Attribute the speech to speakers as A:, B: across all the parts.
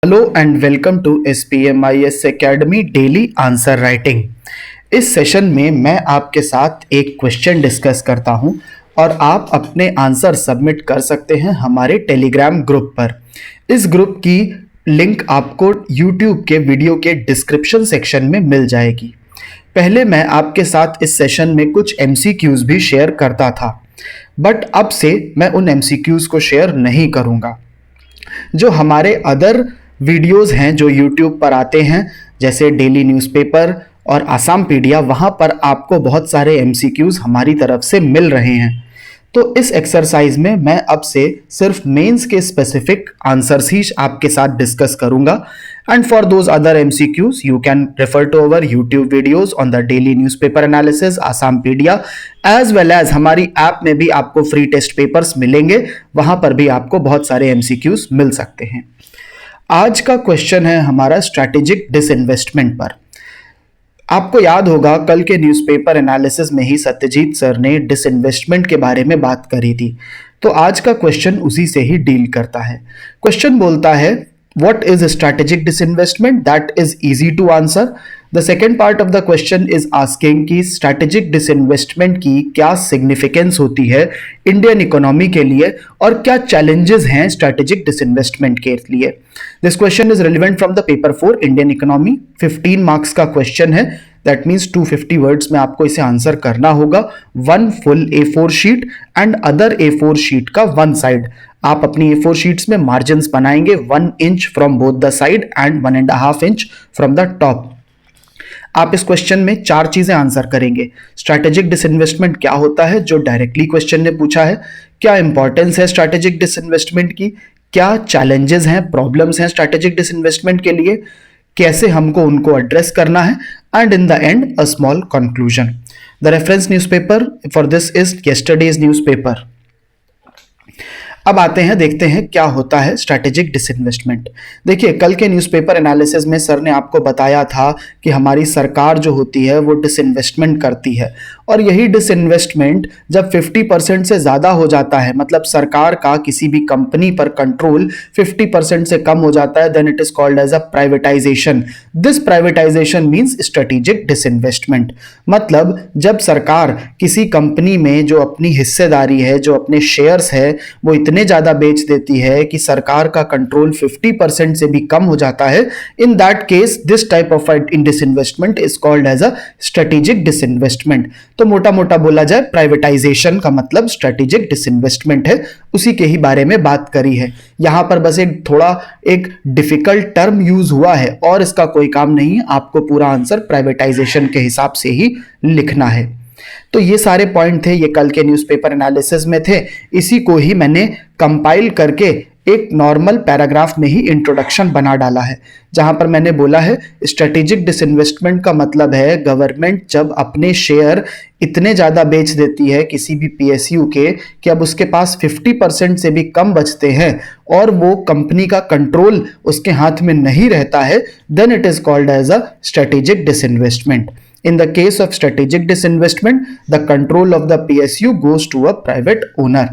A: Hello and welcome to SPMIS academy daily answer writing. इस session में मैं आपके साथ एक क्वेश्चन डिस्कस करता हूं और आप अपने आंसर सबमिट कर सकते हैं हमारे टेलीग्राम ग्रुप पर। इस ग्रुप की लिंक आपको यूट्यूब के वीडियो के डिस्क्रिप्शन सेक्शन में मिल जाएगी। पहले मैं आपके साथ इस सेशन में कुछ MCQs भी शेयर करता था, बट अब से मैं उन MCQs को शेयर नहीं करूंगा। जो हमारे अदर वीडियोस हैं जो यूट्यूब पर आते हैं, जैसे डेली न्यूज़पेपर और आसाम पीडिया, वहाँ पर आपको बहुत सारे MCQs हमारी तरफ से मिल रहे हैं। तो इस एक्सरसाइज में मैं अब से सिर्फ मेंस के स्पेसिफिक आंसर्स ही आपके साथ डिस्कस करूंगा। And for those other MCQs you can refer to our YouTube videos on the daily newspaper analysis, Assampedia, as well as हमारी ऐप में भी आपको फ्री टेस्ट पेपर्स मिलेंगे, वहां पर भी आपको बहुत सारे MCQs मिल सकते हैं। आज का क्वेश्चन है हमारा स्ट्रैटेजिक डिसइन्वेस्टमेंट पर। आपको याद होगा कल के न्यूज़पेपर एनालिसिस में ही सत्यजीत सर ने डिसइन्वेस्टमेंट के बारे में बात करी थी, तो आज का क्वेश्चन उसी से ही डील करता है। क्वेश्चन बोलता है what is strategic disinvestment, that is easy to answer. The second part of the question is asking कि स्ट्रैटेजिक डिसइन्वेस्टमेंट की क्या सिग्निफिकेंस होती है इंडियन इकोनॉमी के लिए और क्या चैलेंजेस हैं स्ट्रैटेजिक डिसइन्वेस्टमेंट के लिए। This question is relevant from the paper 4 Indian economy. 15 marks का क्वेश्चन है, दैट मीन्स 250 वर्ड्स में आपको इसे आंसर करना होगा। 1 full A4 sheet and other A4 sheet का 1 साइड। आप अपनी A4 शीट्स में मार्जिन्स बनाएंगे 1 inch from both the side and 1.5 inch from the top. आप इस क्वेश्चन में 4 चीजें आंसर करेंगे। स्ट्रैटेजिक डिसइन्वेस्टमेंट क्या होता है, जो डायरेक्टली क्वेश्चन ने पूछा है। क्या इंपॉर्टेंस है स्ट्रैटेजिक डिसइन्वेस्टमेंट की, क्या चैलेंजेस हैं, प्रॉब्लम्स हैं स्ट्रैटेजिक डिसइन्वेस्टमेंट के लिए, कैसे हमको उनको एड्रेस करना है, and in the end a small conclusion. The reference newspaper for this is yesterday's newspaper. अब आते हैं, देखते हैं क्या होता है स्ट्रैटेजिक डिसइन्वेस्टमेंट। देखिए कल के न्यूज़पेपर एनालिसिस में सर ने आपको बताया था कि हमारी सरकार जो होती है वो डिसइन्वेस्टमेंट करती है, और यही डिसइन्वेस्टमेंट जब 50% से ज़्यादा हो जाता है, मतलब सरकार का किसी भी कंपनी पर कंट्रोल 50% से कम हो जाता है, then it is called as a privatisation. This privatisation means strategic disinvestment. मतलब जब सरकार किसी कंपनी में जो अपनी हिस्सेदारी है, जो अपने शेयर्स है, वो इतने ज्यादा बेच देती है कि सरकार का कंट्रोल 50% से भी कम हो जाता है, in that case this type of disinvestment is called as a strategic disinvestment. तो मोटा मोटा बोला जाए प्राइवेटाइजेशन का मतलब स्ट्रैटेजिक डिसइन्वेस्टमेंट है, उसी के ही बारे में बात करी है। यहां पर बस एक डिफिकल्ट टर्म यूज हुआ है और इसका कोई काम नहीं है, आपको पूरा आंसर प्राइवेटाइजेशन के हिसाब से ही लिखना है। तो ये सारे पॉइंट थे, ये कल के न्यूज़पेपर एनालिसिस में थे। इसी को ही मैंने कंपाइल करके एक नॉर्मल पैराग्राफ में ही इंट्रोडक्शन बना डाला है, जहां पर मैंने बोला है स्ट्रेटेजिक डिसइन्वेस्टमेंट का मतलब है गवर्नमेंट जब अपने शेयर इतने ज़्यादा बेच देती है किसी भी PSU के कि अब उसके पास 50% से भी कम बचते हैं और वो कंपनी का कंट्रोल उसके हाथ में नहीं रहता है, then it is called as a strategic disinvestment. In the case of strategic disinvestment, the control of the PSU goes to a private owner.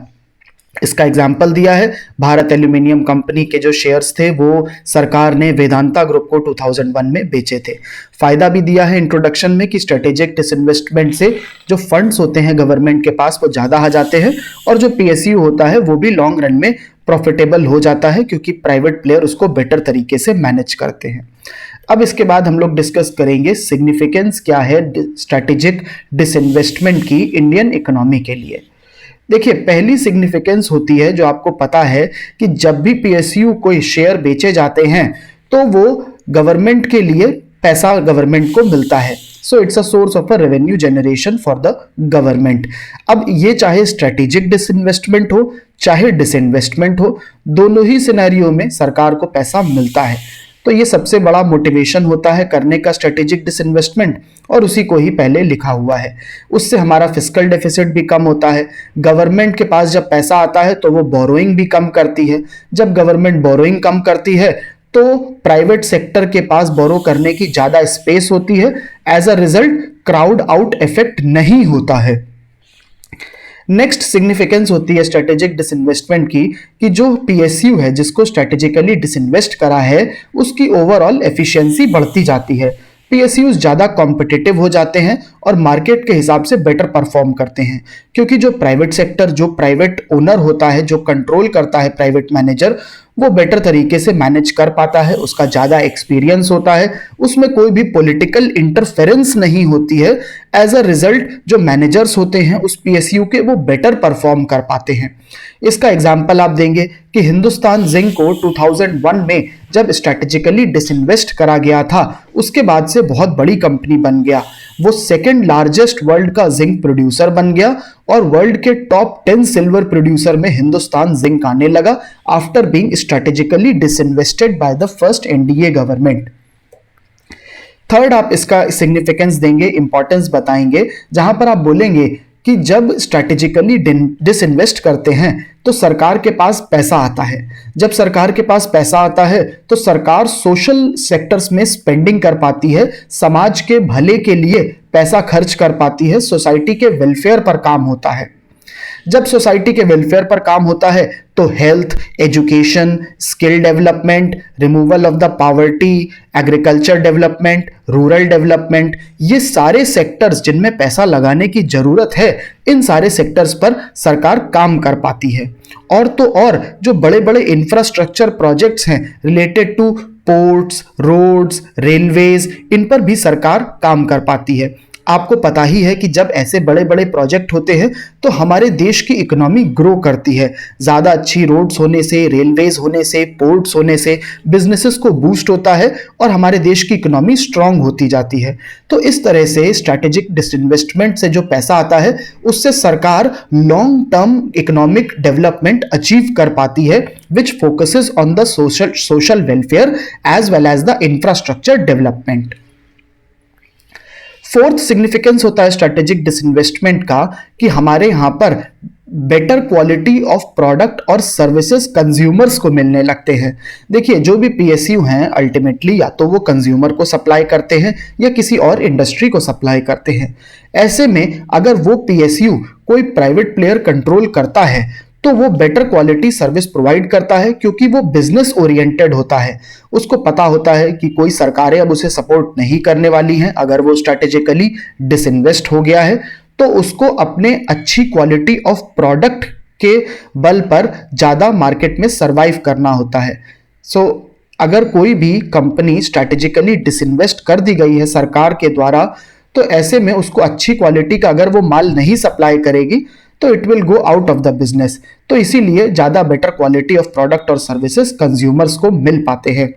A: इसका एग्जाम्पल दिया है, भारत एल्यूमिनियम कंपनी के जो शेयर्स थे वो सरकार ने वेदांता ग्रुप को 2001 में बेचे थे। फायदा भी दिया है इंट्रोडक्शन में कि स्ट्रेटेजिक डिसइन्वेस्टमेंट से जो फंड्स होते हैं गवर्नमेंट के पास वो ज़्यादा आ जाते हैं और जो PSU होता है वो भी लॉन्ग रन में प्रॉफिटेबल हो जाता है, क्योंकि प्राइवेट प्लेयर उसको बेटर तरीके से मैनेज करते हैं। अब इसके बाद हम लोग डिस्कस करेंगे सिग्निफिकेंस क्या है स्ट्रैटेजिक डिसइन्वेस्टमेंट की इंडियन इकोनॉमी के लिए। देखिए पहली सिग्निफिकेंस होती है जो आपको पता है कि जब भी PSU कोई शेयर बेचे जाते हैं तो वो गवर्नमेंट के लिए पैसा गवर्नमेंट को मिलता है। So it's a source of a revenue generation for the government. अब ये चाहे स्ट्रैटेजिक डिसइन्वेस्टमेंट हो चाहे डिसइन्वेस्टमेंट हो, दोनों ही सिनेरियो में सरकार को पैसा मिलता है। तो ये सबसे बड़ा मोटिवेशन होता है करने का स्ट्रेटेजिक डिसइन्वेस्टमेंट, और उसी को ही पहले लिखा हुआ है। उससे हमारा फिस्कल डेफिसिट भी कम होता है। गवर्नमेंट के पास जब पैसा आता है तो वो बोरोइंग भी कम करती है। जब गवर्नमेंट बोरोइंग कम करती है तो प्राइवेट सेक्टर के पास बोरो करने की ज्यादा स्पेस होती है। As a result crowd out effect नहीं होता है। नेक्स्ट सिग्निफिकेंस होती है स्ट्रेटेजिक डिसइन्वेस्टमेंट की कि जो पीएसयू है जिसको स्ट्रेटेजिकली डिसइन्वेस्ट करा है उसकी ओवरऑल एफिशिएंसी बढ़ती जाती है। पीएसयूज ज़्यादा कॉम्पिटिटिव हो जाते हैं और मार्केट के हिसाब से बेटर परफॉर्म करते हैं, क्योंकि जो प्राइवेट सेक्टर, जो प्राइवेट ओनर होता है, जो कंट्रोल करता है प्राइवेट मैनेजर, वो बेटर तरीके से मैनेज कर पाता है, उसका ज़्यादा एक्सपीरियंस होता है, उसमें कोई भी पॉलिटिकल इंटरफेरेंस नहीं होती है। एज अ रिजल्ट जो मैनेजर्स होते हैं उस पीएसयू के, वो बेटर परफॉर्म कर पाते हैं। इसका एग्जाम्पल आप देंगे कि हिंदुस्तान जिंक को 2001 में जब स्ट्रेटेजिकली डिसइन्वेस्ट करा गया था, उसके बाद से बहुत बड़ी कंपनी बन गया। वो सेकंड लार्जेस्ट वर्ल्ड का जिंक प्रोड्यूसर बन गया और वर्ल्ड के टॉप 10 सिल्वर प्रोड्यूसर में हिंदुस्तान जिंक आने लगा after being strategically disinvested by the first NDA government. Third, आप इसका सिग्निफिकेंस देंगे, इंपॉर्टेंस बताएंगे, जहां पर आप बोलेंगे कि जब स्ट्रैटेजिकली डिसइन्वेस्ट करते हैं तो सरकार के पास पैसा आता है। जब सरकार के पास पैसा आता है तो सरकार सोशल सेक्टर्स में स्पेंडिंग कर पाती है, समाज के भले के लिए पैसा खर्च कर पाती है, सोसाइटी के वेलफेयर पर काम होता है। जब सोसाइटी के वेलफेयर पर काम होता है तो health, education, skill development, removal of the poverty, agriculture development, rural development, ये सारे सेक्टर्स जिनमें पैसा लगाने की जरूरत है, इन सारे सेक्टर्स पर सरकार काम कर पाती है। और तो और जो बड़े बड़े इंफ्रास्ट्रक्चर प्रोजेक्ट्स हैं related to ports, roads, railways, इन पर भी सरकार काम कर पाती है। आपको पता ही है कि जब ऐसे बड़े बड़े प्रोजेक्ट होते हैं तो हमारे देश की इकोनॉमी ग्रो करती है। ज़्यादा अच्छी रोड्स होने से, रेलवेज होने से, पोर्ट्स होने से बिजनेसेस को बूस्ट होता है और हमारे देश की इकोनॉमी स्ट्रांग होती जाती है। तो इस तरह से स्ट्रैटेजिक डिसइन्वेस्टमेंट से जो पैसा आता है उससे सरकार long term economic development achieve कर पाती है, which focuses on the social welfare as well as the infrastructure development. Fourth significance होता है स्ट्रैटेजिक डिसइन्वेस्टमेंट का कि हमारे यहां पर बेटर क्वालिटी ऑफ प्रोडक्ट और सर्विसेज कंज्यूमर्स को मिलने लगते हैं। देखिए, जो भी पीएसयू हैं अल्टीमेटली या तो वो कंज्यूमर को सप्लाई करते हैं या किसी और इंडस्ट्री को सप्लाई करते हैं। ऐसे में अगर वो पीएसयू कोई प्राइवेट प्लेयर कंट्रोल करता है तो वो बेटर क्वालिटी सर्विस प्रोवाइड करता है, क्योंकि वो बिजनेस ओरिएंटेड होता है। उसको पता होता है कि कोई सरकारें अब उसे सपोर्ट नहीं करने वाली हैं अगर वो स्ट्रैटेजिकली डिसइन्वेस्ट हो गया है, तो उसको अपने अच्छी क्वालिटी ऑफ प्रोडक्ट के बल पर ज़्यादा मार्केट में सर्वाइव करना होता है। अगर कोई भी कंपनी स्ट्रैटेजिकली डिसइन्वेस्ट कर दी गई है सरकार के द्वारा, तो ऐसे में उसको अच्छी क्वालिटी का अगर वो माल नहीं सप्लाई करेगी तो it will go out of the business. तो इसीलिए ज़्यादा बेटर क्वालिटी ऑफ प्रोडक्ट और सर्विसेज कंज्यूमर्स को मिल पाते हैं।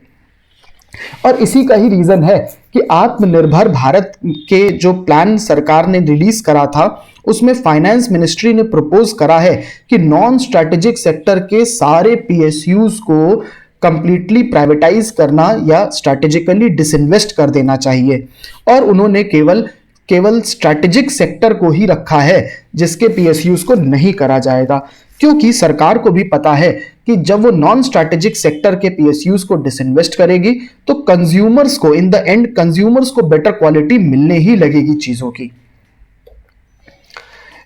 A: और इसी का ही रीजन है कि आत्मनिर्भर भारत के जो प्लान सरकार ने रिलीज करा था उसमें फाइनेंस मिनिस्ट्री ने प्रपोज करा है कि नॉन स्ट्रैटेजिक सेक्टर के सारे पीएसयूज को कंप्लीटली प्राइवेटाइज करना या स्ट्रैटेजिकली डिसइन्वेस्ट कर देना चाहिए। और उन्होंने केवल स्ट्रैटेजिक सेक्टर को ही रखा है जिसके पीएसयूज को नहीं करा जाएगा, क्योंकि सरकार को भी पता है कि जब वो नॉन स्ट्रैटेजिक सेक्टर के पीएसयूज को डिसइन्वेस्ट करेगी तो कंज्यूमर्स को इन द एंड कंज्यूमर्स को बेटर क्वालिटी मिलने ही लगेगी चीजों की।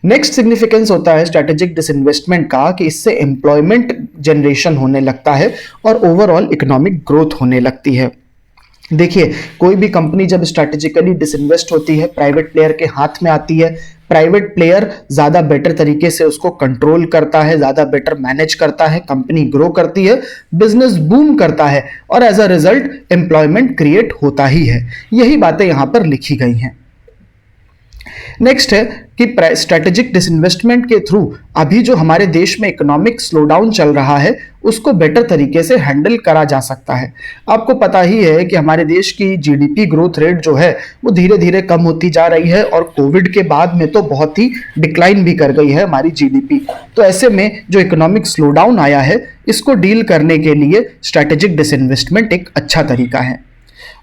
A: नेक्स्ट सिग्निफिकेंस होता है स्ट्रैटेजिक डिसइन्वेस्टमेंट का कि इससे एम्प्लॉयमेंट जनरेशन होने लगता है और ओवरऑल इकोनॉमिक ग्रोथ होने लगती है। देखिए, कोई भी कंपनी जब स्ट्रैटेजिकली डिसइन्वेस्ट होती है, प्राइवेट प्लेयर के हाथ में आती है, प्राइवेट प्लेयर ज़्यादा बेटर तरीके से उसको कंट्रोल करता है, ज़्यादा बेटर मैनेज करता है, कंपनी ग्रो करती है, बिजनेस बूम करता है और as a result employment create होता ही है। यही बातें यहाँ पर लिखी गई हैं। नेक्स्ट है कि स्ट्रैटेजिक डिसइन्वेस्टमेंट के थ्रू अभी जो हमारे देश में इकोनॉमिक स्लोडाउन चल रहा है उसको बेटर तरीके से हैंडल करा जा सकता है। आपको पता ही है कि हमारे देश की जीडीपी ग्रोथ रेट जो है वो धीरे धीरे कम होती जा रही है और कोविड के बाद में तो बहुत ही डिक्लाइन भी कर गई है हमारी जीडीपी। तो ऐसे में जो इकोनॉमिक स्लोडाउन आया है इसको डील करने के लिए स्ट्रैटेजिक डिसइन्वेस्टमेंट एक अच्छा तरीका है।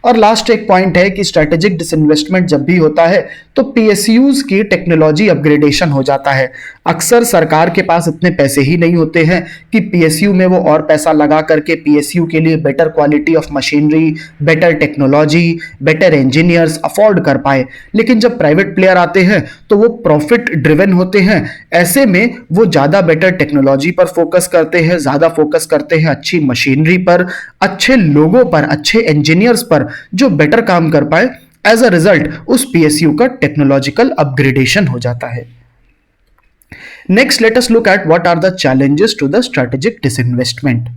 A: और लास्ट एक पॉइंट है कि स्ट्रेटेजिक डिसइन्वेस्टमेंट जब भी होता है तो पीएसयूज की टेक्नोलॉजी अपग्रेडेशन हो जाता है। अक्सर सरकार के पास इतने पैसे ही नहीं होते हैं कि पीएसयू में वो और पैसा लगा करके पीएसयू के लिए better quality of machinery, better technology, better engineers afford कर पाए। लेकिन जब प्राइवेट प्लेयर आते हैं तो वो प्रॉफिट ड्रिवन होते हैं। ऐसे में वो ज़्यादा बेटर टेक्नोलॉजी पर फोकस करते हैं, ज़्यादा फोकस करते हैं अच्छी मशीनरी पर, अच्छे लोगों पर, अच्छे इंजीनियर्स पर जो बेटर काम कर पाए। एज अ रिजल्ट उस पीएसयू का टेक्नोलॉजिकल अपग्रेडेशन हो जाता है। Next let us look at what are the challenges to the strategic disinvestment.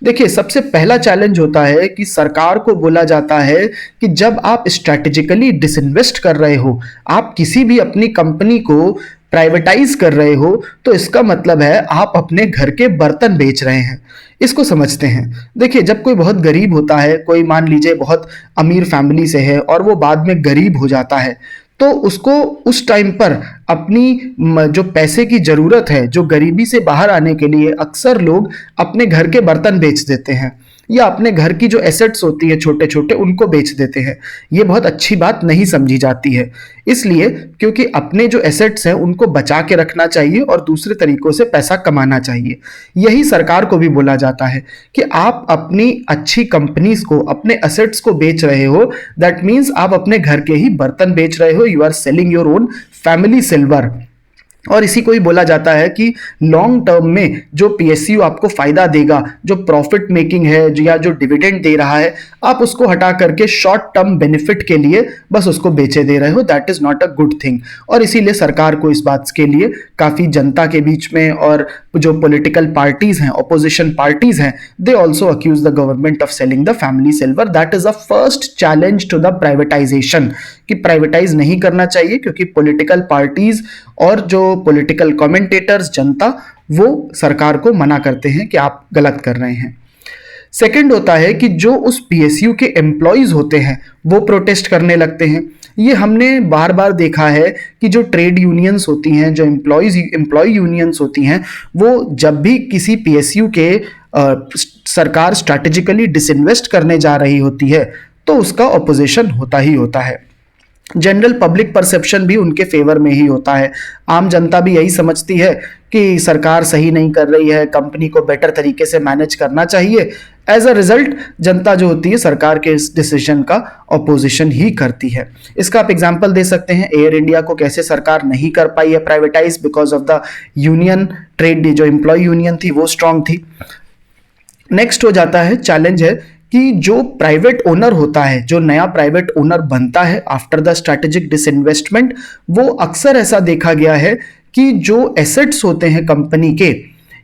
A: देखिए, सबसे पहला चैलेंज होता है कि सरकार को बोला जाता है कि जब आप स्ट्रेटेजिकली डिसइन्वेस्ट कर रहे हो, आप किसी भी अपनी कंपनी को प्राइवेटाइज कर रहे हो, तो इसका मतलब है आप अपने घर के बर्तन बेच रहे हैं। इसको समझते हैं। देखिए, जब कोई बहुत गरीब होता है, कोई मान लीजिए बहुत अमीर फैमिली से है और वो बाद में गरीब हो जाता है, तो उसको उस टाइम पर अपनी जो पैसे की जरूरत है, जो गरीबी से बाहर आने के लिए अक्सर लोग अपने घर के बर्तन बेच देते हैं या अपने घर की जो एसेट्स होती है छोटे छोटे उनको बेच देते हैं। ये बहुत अच्छी बात नहीं समझी जाती है, इसलिए क्योंकि अपने जो एसेट्स हैं उनको बचा के रखना चाहिए और दूसरे तरीकों से पैसा कमाना चाहिए। यही सरकार को भी बोला जाता है कि आप अपनी अच्छी कंपनीज को, अपने एसेट्स को बेच रहे हो, दैट मीन्स आप अपने घर के ही बर्तन बेच रहे हो, you are selling your own family silver. और इसी को ही बोला जाता है कि लॉन्ग टर्म में जो पीएसयू आपको फायदा देगा, जो प्रॉफिट मेकिंग है या जो डिविडेंड दे रहा है, आप उसको हटा करके शॉर्ट टर्म बेनिफिट के लिए बस उसको बेचे दे रहे हो। That is not a good thing. और इसीलिए सरकार को इस बात के लिए काफी जनता के बीच में और जो पॉलिटिकल पार्टीज हैं, ऑपोजिशन पार्टीज हैं, they also accuse the government of selling the family silver. That is a first challenge to the privatisation कि प्राइवेटाइज नहीं करना चाहिए, क्योंकि पॉलिटिकल पार्टीज और जो पॉलिटिकल कमेंटेटर्स, जनता, वो सरकार को मना करते हैं कि आप गलत कर रहे हैं। सेकंड होता है कि जो उस पीएसयू के एम्प्लॉयज होते हैं वो प्रोटेस्ट करने लगते हैं। ये हमने बार बार देखा है कि जो ट्रेड यूनियंस होती हैं, जो एम्प्लॉय यूनियंस होती हैं, वो जब भी किसी पीएसयू के सरकार स्ट्रैटेजिकली डिसइन्वेस्ट करने जा रही होती है तो उसका ऑपोजिशन होता ही होता है। जनरल पब्लिक परसेप्शन भी उनके फेवर में ही होता है। आम जनता भी यही समझती है कि सरकार सही नहीं कर रही है, कंपनी को बेटर तरीके से मैनेज करना चाहिए। एज अ रिजल्ट जनता जो होती है सरकार के इस डिसीजन का ऑपोजिशन ही करती है। इसका आप एग्जांपल दे सकते हैं, एयर इंडिया को कैसे सरकार नहीं कर पाई है privatise, because of the union, trade जो एम्प्लॉय यूनियन थी वो स्ट्रांग थी। नेक्स्ट हो जाता है, चैलेंज है कि जो प्राइवेट ओनर होता है, जो नया प्राइवेट ओनर बनता है आफ्टर द स्ट्रैटेजिक डिसइन्वेस्टमेंट, वो अक्सर ऐसा देखा गया है कि जो एसेट्स होते हैं कंपनी के,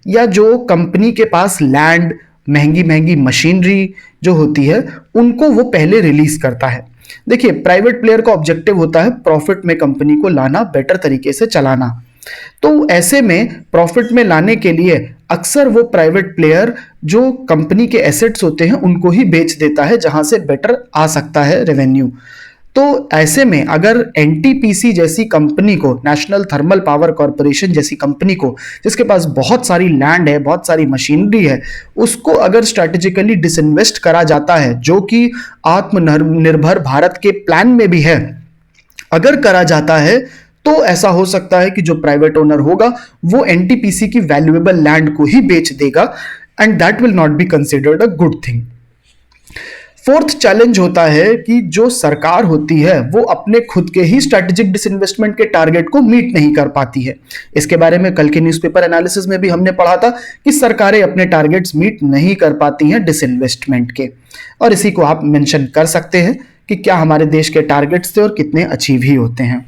A: या जो कंपनी के पास लैंड, महंगी महंगी मशीनरी जो होती है, उनको वो पहले रिलीज करता है। देखिए, प्राइवेट प्लेयर का ऑब्जेक्टिव होता है प्रॉफिट में कंपनी को लाना, बेटर तरीके से चलाना। तो ऐसे में प्रॉफिट में लाने के लिए अक्सर वो प्राइवेट प्लेयर जो कंपनी के एसेट्स होते हैं उनको ही बेच देता है, जहां से बेटर आ सकता है रेवेन्यू। तो ऐसे में अगर एनटीपीसी जैसी कंपनी को, नेशनल थर्मल पावर कॉर्पोरेशन जैसी कंपनी को, जिसके पास बहुत सारी लैंड है, बहुत सारी मशीनरी है, उसको अगर स्ट्रैटेजिकली डिसइन्वेस्ट करा जाता है, जो कि आत्मनिर्भर भारत के प्लान में भी है, अगर करा जाता है तो ऐसा हो सकता है कि जो प्राइवेट ओनर होगा वो एनटीपीसी की वैल्यूएबल लैंड को ही बेच देगा, and that will not be considered a good thing. Fourth challenge होता है कि जो सरकार होती है वो अपने खुद के ही स्ट्रैटेजिक डिसइन्वेस्टमेंट के टारगेट को मीट नहीं कर पाती है। इसके बारे में कल के न्यूज़पेपर एनालिसिस में भी हमने पढ़ा था कि सरकारें अपने टारगेट्स मीट नहीं कर पाती हैं डिसइन्वेस्टमेंट के, और इसी को आप मेंशन कर सकते हैं कि क्या हमारे देश के टारगेट्स थे और कितने अचीव ही होते हैं।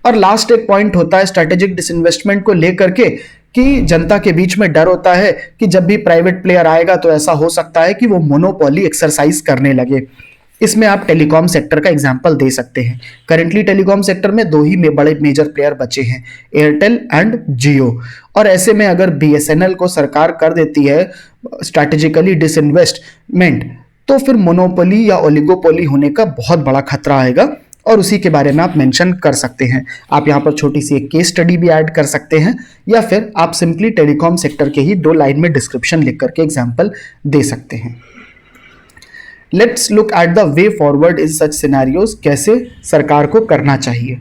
A: और लास्ट एक पॉइंट होता है स्ट्रैटेजिक डिसइन्वेस्टमेंट को लेकर के कि जनता के बीच में डर होता है कि जब भी प्राइवेट प्लेयर आएगा तो ऐसा हो सकता है कि वो मोनोपोली एक्सरसाइज करने लगे। इसमें आप टेलीकॉम सेक्टर का एग्जांपल दे सकते हैं। करेंटली टेलीकॉम सेक्टर में दो ही बड़े मेजर प्लेयर बचे हैं, एयरटेल एंड जियो। और ऐसे में अगर बीएसएनएल को सरकार कर देती है स्ट्रैटेजिकली डिसइन्वेस्टमेंट, तो फिर मोनोपोली या ओलिगोपोली होने का बहुत बड़ा खतरा आएगा, और उसी के बारे में आप मेंशन कर सकते हैं। आप यहाँ पर छोटी सी एक केस स्टडी भी ऐड कर सकते हैं, या फिर आप सिंपली टेलीकॉम सेक्टर के ही 2 लाइन में डिस्क्रिप्शन लिख करके एग्जांपल दे सकते हैं। Let's look at the way forward in such scenarios, कैसे सरकार को करना चाहिए।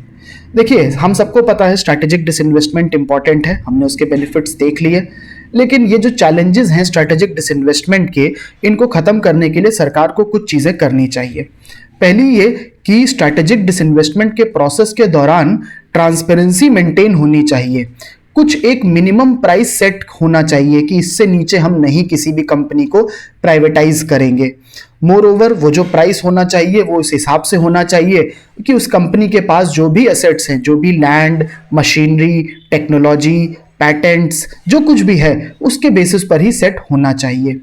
A: देखिए, हम सबको पता है स्ट्रैटेजिक डिसइन्वेस्टमेंट इंपॉर्टेंट है, हमने उसके बेनिफिट्स देख लिए, लेकिन ये जो चैलेंजेस हैं स्ट्रैटेजिक डिसइन्वेस्टमेंट के, इनको खत्म करने के लिए सरकार को कुछ चीजें करनी चाहिए। पहली ये कि स्ट्रैटेजिक डिसइन्वेस्टमेंट के प्रोसेस के दौरान ट्रांसपेरेंसी मेंटेन होनी चाहिए। कुछ एक मिनिमम प्राइस सेट होना चाहिए कि इससे नीचे हम नहीं किसी भी कंपनी को प्राइवेटाइज करेंगे। मोर ओवर, वो जो प्राइस होना चाहिए वो इस हिसाब से होना चाहिए कि उस कंपनी के पास जो भी एसेट्स हैं, जो भी लैंड, मशीनरी, टेक्नोलॉजी, पैटेंट्स, जो कुछ भी है, उसके बेसिस पर ही सेट होना चाहिए।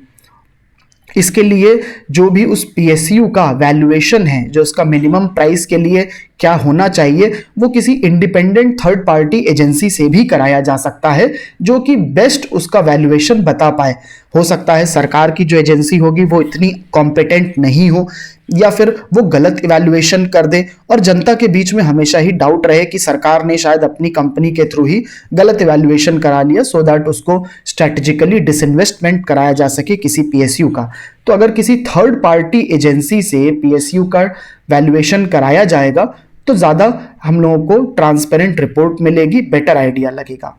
A: इसके लिए जो भी उस पीएसयू का वैल्यूएशन है, जो उसका मिनिमम प्राइस के लिए क्या होना चाहिए, वो किसी इंडिपेंडेंट थर्ड पार्टी एजेंसी से भी कराया जा सकता है, जो कि बेस्ट उसका वैल्यूएशन बता पाए। हो सकता है सरकार की जो एजेंसी होगी वो इतनी कॉम्पिटेंट नहीं हो, या फिर वो गलत इवैल्यूएशन कर दे और जनता के बीच में हमेशा ही डाउट रहे कि सरकार ने शायद अपनी कंपनी के थ्रू ही गलत इवैल्यूएशन करा लिया, सो दैट उसको स्ट्रैटेजिकली डिसइन्वेस्टमेंट कराया जा सके किसी पीएसयू का। तो अगर किसी थर्ड पार्टी एजेंसी से पीएसयू का वैल्यूएशन कराया जाएगा तो ज़्यादा हम लोगों को ट्रांसपेरेंट रिपोर्ट मिलेगी, बेटर आइडिया लगेगा।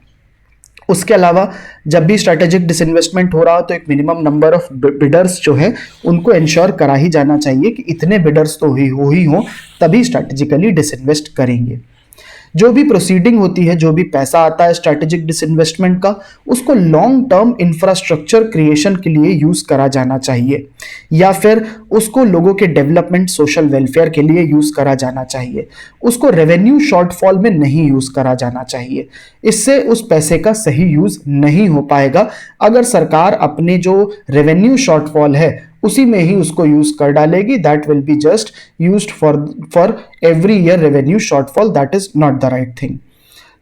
A: उसके अलावा जब भी स्ट्रैटेजिक डिसइन्वेस्टमेंट हो रहा हो तो एक मिनिमम नंबर ऑफ बिडर्स जो है उनको इंश्योर करा ही जाना चाहिए कि इतने बिडर्स तो हो ही हो, तभी स्ट्रैटेजिकली डिसइन्वेस्ट करेंगे। जो भी प्रोसीडिंग होती है, जो भी पैसा आता है स्ट्रैटेजिक डिसइन्वेस्टमेंट का, उसको लॉन्ग टर्म इंफ्रास्ट्रक्चर क्रिएशन के लिए यूज करा जाना चाहिए, या फिर उसको लोगों के डेवलपमेंट, सोशल वेलफेयर के लिए यूज करा जाना चाहिए। उसको रेवेन्यू शॉर्टफॉल में नहीं यूज करा जाना चाहिए। इससे उस पैसे का सही यूज नहीं हो पाएगा। अगर सरकार अपने जो रेवेन्यू शॉर्टफॉल है उसी में ही उसको यूज कर डालेगी, that will be just used for every year revenue shortfall, that is not the right thing.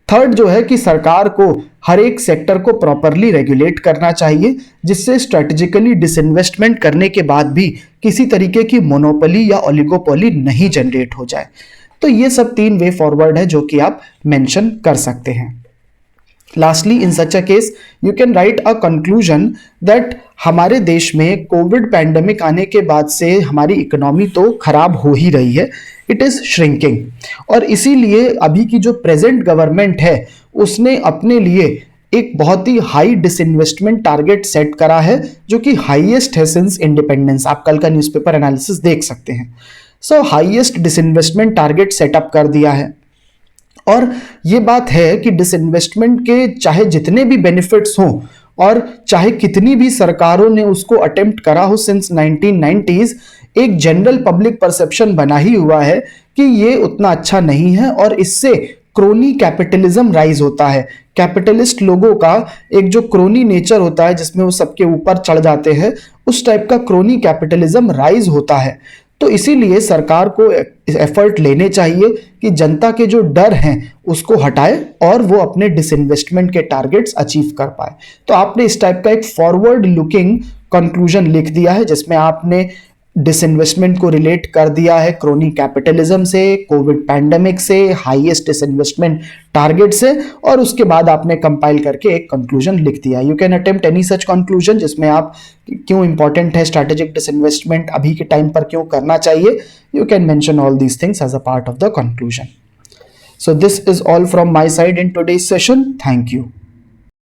A: Third जो है कि सरकार को हर एक सेक्टर को प्रॉपरली रेगुलेट करना चाहिए, जिससे स्ट्रेटेजिकली डिसइन्वेस्टमेंट करने के बाद भी किसी तरीके की मोनोपोली या ओलिगोपोली नहीं जनरेट हो जाए। तो ये सब 3 वे फॉरवर्ड है जो कि आप मेंशन कर सकते हैं। Lastly, in such a case, you can write a conclusion that हमारे देश में कोविड पैंडेमिक आने के बाद से हमारी इकोनॉमी तो खराब हो ही रही है, इट इज श्रिंकिंग, और इसीलिए अभी की जो प्रेजेंट गवर्नमेंट है उसने अपने लिए एक बहुत ही हाई डिसइन्वेस्टमेंट टारगेट सेट करा है, जो कि हाईएस्ट है सिंस इंडिपेंडेंस। आप कल का न्यूज़पेपर एनालिसिस देख सकते हैं। सो हाईएस्ट डिसइन्वेस्टमेंट टारगेट सेटअप कर दिया है, और ये बात है कि डिसइन्वेस्टमेंट के चाहे जितने भी बेनिफिट्स हों और चाहे कितनी भी सरकारों ने उसको अटेम्प्ट करा हो सिंस 1990s, एक जनरल पब्लिक परसेप्शन बना ही हुआ है कि ये उतना अच्छा नहीं है, और इससे क्रोनी कैपिटलिज्म राइज होता है। कैपिटलिस्ट लोगों का एक जो क्रोनी नेचर होता है जिसमें वो सबके ऊपर चढ़ जाते हैं, उस टाइप का क्रोनी कैपिटलिज्म राइज होता है। तो इसीलिए सरकार को एफर्ट लेने चाहिए कि जनता के जो डर हैं उसको हटाए और वो अपने डिसइन्वेस्टमेंट के टारगेट्स अचीव कर पाए। तो आपने इस टाइप का एक फॉरवर्ड लुकिंग कंक्लूजन लिख दिया है, जिसमें आपने डिसइन्वेस्टमेंट को रिलेट कर दिया है क्रोनी कैपिटलिज्म से, कोविड पैंडेमिक से, हाईएस्ट डिसइन्वेस्टमेंट टारगेट से, और उसके बाद आपने कंपाइल करके एक कंक्लूजन लिख दिया। You can attempt any such conclusion जिसमें आप क्यों इंपॉर्टेंट है स्ट्रैटेजिक डिसइन्वेस्टमेंट, अभी के टाइम पर क्यों करना चाहिए, you can mention all these things as a part of the conclusion. So this is all from my side in today's session. Thank you.